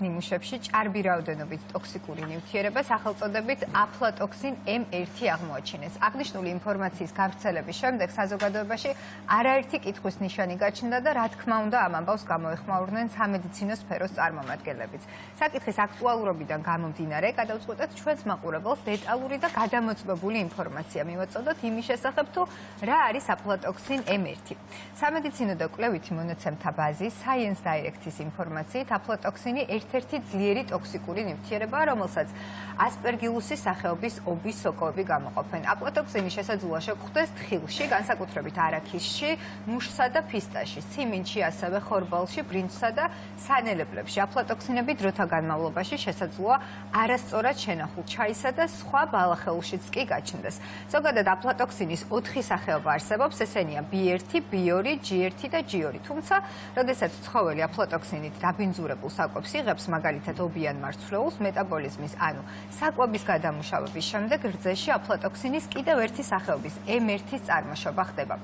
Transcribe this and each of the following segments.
ნიმუშებში ჭარბი რაოდენობით ტოქსიკური ნივთიერება სახელწოდებით აფლატოქსინ M1 აღმოაჩინეს. აღნიშნული ინფორმაციის გავრცელების შემდეგ საზოგადოებაში არაერთი კითხვის ნიშანი გაჩნდა და რა თქმა უნდა ამ ამბავს გამოეხმაურნენ სამედიცინო სფეროს წარმომადგენლებიც. საკითხის აქტუალურობიდან გამომდინარე, გადავწყვეტეთ ჩვენს მაყურებელს დეტალური და გადამოწმებული ინფორმაცია მივაწოდოთ იმის შესახებ, თუ რა არის აფლატოქსინ M1. სამედიცინო და კვლევითი მონაცემთა ბაზის Science Direct-ის ინფორმაციით აფლატოქსინი ერთ-ერთი ძლიერი ტოქსიკური ნივთიერებაა, რომელსაც ასპერგილუსის სახეობის ობის სოკოები გამოყოფენ. აფლატოქსინი შესაძლოა შეგხვდეს თხილში, განსაკუთრებით არაქისში, მუშსა და ფისტაში, ციმინში, ასევე ხორბალში, ბრინჯსა და სანელებლებში. აფლატოქსინები დროთა განმავლობაში შესაძლოა არასწორად შენახულ ჩაისა და სხვა ბალახეულშიც კი გაჩნდეს. ზოგადად აფლატოქსინის 4 სახეობა არსებობს, ესენია B1, B2, G1 და G2. თუმცა, როდესაც ცხოველი აფლატოქსინით დაბინძურებულ საკვებს იღებს, მაგალითად ობიან მარცვლეულს, მეტაბოლიზმის, ანუ საკვების გადამუშავების შემდეგ რძეში აფლატოქსინის კიდევ ერთი სახეობის M1-ის წარმოშობა ხდება.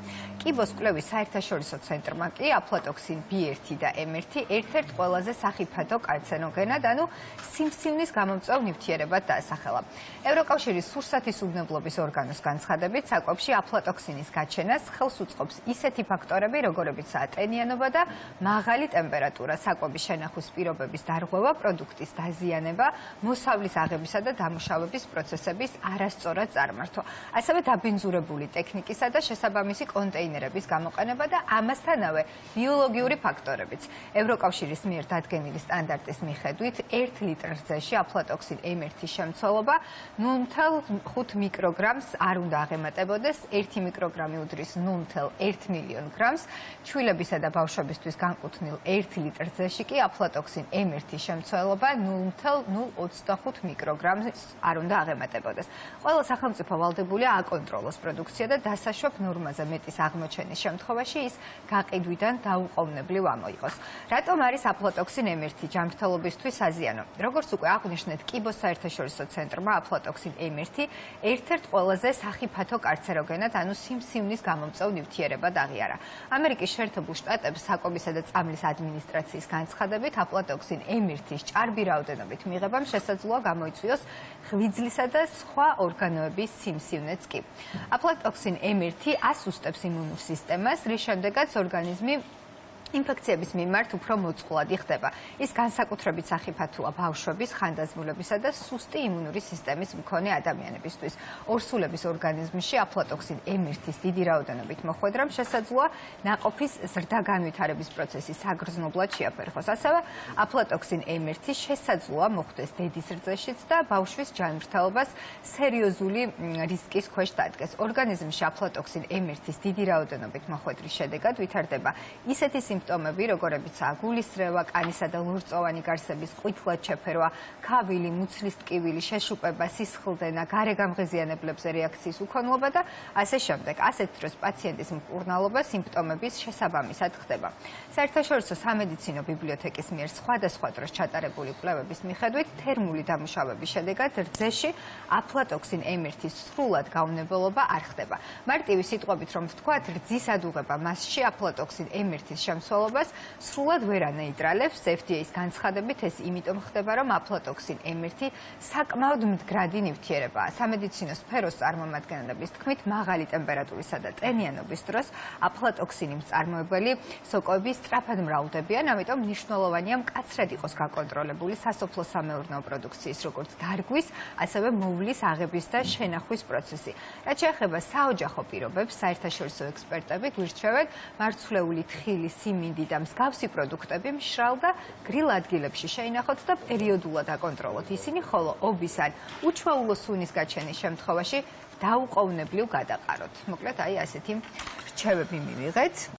კიბოს კვლევის საერთაშორისო ცენტრმა კი აფლატოქსინ B1 და M1 ერთ-ერთ ყველაზე სახიფათო კარცენოგენად, ანუ სიმსივნის გამომწვევ ნივთიერებად დაასახელა. ევროკავშირის სურსათის უბნებლობის ორგანოს განცხადებით, საკვებში აფლატოქსინის გაჩენას ხელს უწყობს ისეთი ფაქტორები, როგორებიცაა ტენიანობა და მაღალი ტემპერატურა, საკვების შენახვის პირობების დარღვევა, პროდუქტის დაზიანება, მოსავლის აღებისა და დამუშავების პროცესების არასწორად წარმართვა, ასევე დაბინძურებული ტექნიკისა და შესაბამისი კონტეინერების გამოყენება და ამასთანავე ბიოლოგიური ფაქტორებიც. ევროკავშირის მიერ დადგენილი სტანდარტის მიხედვით 1 ლიტრ რძეში აფლატოქსინ M1-ის შემცველობა 0,5 მიკროგრამს არ უნდა აღემატებოდეს, 1 მიკროგრამი უდრის 0,1 მილიონ გრამს, ჩვილებისა და ბავშვებისთვის განკუთვნილ 1 ლიტრ რძეში კი აფლატოქსინ M1-ის შემცველობა 0,025 მიკროგრამს არ უნდა აღემატებოდეს. ყველა სახელმწიფო ვალდებულია აკონტროლოს პროდუქცია და დასაშვებ ნორმაზე მეტის აღმოჩენის შემთხვევაში ის გაყიდვიდან დაუყოვნებლივ ამოიღოს. რატომ არის აფლატოქსინ M1 ჯანმრთელობისთვის საზიანო? როგორც უკვე აღვნიშნეთ, კიბოს საერთაშორისო ცენტრმა აფლატოქსინ M1 ერთ-ერთ ყველაზე სახიფათო კარცეროგენად, ანუ სიმსივნის გამომწვევ ნივთიერებად აღიარა. ამერიკის შეერთებულ შტატებს საკვებისა და წამლის ადმინისტრაციის განცხადებით, აფლატოქსინ M1-ის ჭარბი რაოდენობით მიღებამ შესაძლოა გამოიწვიოს ღვიძლისა და სხვა ორგანოების სიმსივნეც კი. აფლატოქსინ M1 ასუსტებს იმუნურ სისტემას, რის შემდეგაც ორგანიზმი ინფექციების მიმართ უფრო მოწყვლადი ხდება. ის განსაკუთრებით სახიფათოა ბავშვების, ხანდაზმულებისა და სუსტი იმუნური სისტემის მქონე ადამიანებისთვის. ორსულების ორგანიზმში აფლატოქსინ M1-ის დიდი რაოდენობით მოხვედრამ შესაძლოა ნაყოფის ზრდა განვითარების პროცესი საგრძნობლად შეაფერხოს. ასევე აფლატოქსინ M1 შესაძლოა მოხვდეს დედის რძეშიც და ბავშვის ჯანმრთელობას სერიოზული რისკის ქვეშ დადგეს. ორგანიზმში აფლატოქსინ M1-ის დიდი რაოდენობით მოხვედრის შედეგად ვითარდება ისეთი სიმპტომები, როგორებიცაა გულისრევა, კანისა და ლორწოვანი გარსების ყვითლად შეფერვა, ქავილი, მუცლის ტკივილი, შეშუპება, სისხლდენა, გარეგამღიზიანებლებზე რეაქციის უქონლობა და ასე შემდეგ. ასეთ დროს პაციენტის მკურნალობა სიმპტომების შესაბამისად ხდება. საერთაშორისო სამედიცინო ბიბლიოთეკის მიერ სხვადასხვა დროს ჩატარებული კვლევების მიხედვით, თერმული დამუშავების შედეგად რძეში აფლატოქსინ M1-ის სრულად გაუნებელობა არ ხდება. მარტივი სიტყვებით რომ ვთქვათ, რძის ადუღება მასში აფლატოქსინ M1-ის შემცველობას სრულად ვერ ანეიტრალებს. FDA-ის განცხადებით ეს იმიტომ ხდება, რომ აფლატოქსინ M1 საკმაოდ მდგრადი ნივთიერებაა. სამედიცინო სფეროს წარმომადგენლების თქმით, მაღალი ტემპერატურისა და ტენიანობის დროს აფლატოქსინი მწარმოებელი სოკოები სწრაფად მრავლდებიან, ამიტომ მნიშვნელოვანია მკაცრად იყოს გაკონტროლებული სასოფლო-სამეურნეო პროდუქციის, როგორც დარგვის, ასევე მოვლის აღების და შენახვის პროცესი. რაც შეეხება საოჯახო პირობებს, საერთაშორისო ექსპერტები გვირჩევენ მარცვლეული თხილი, სიმინდი და მსგავსი პროდუქტები მშრალ და გრილ ადგილებში შეინახოთ და პერიოდულად აკონტროლოთ ისინი, ხოლო ობის ან უჩვეულო სუნის გაჩენის შემთხვევაში დაუყოვნებლივ გადაყაროთ. მოკლედ, აი ასეთი რჩევები მივიღეთ.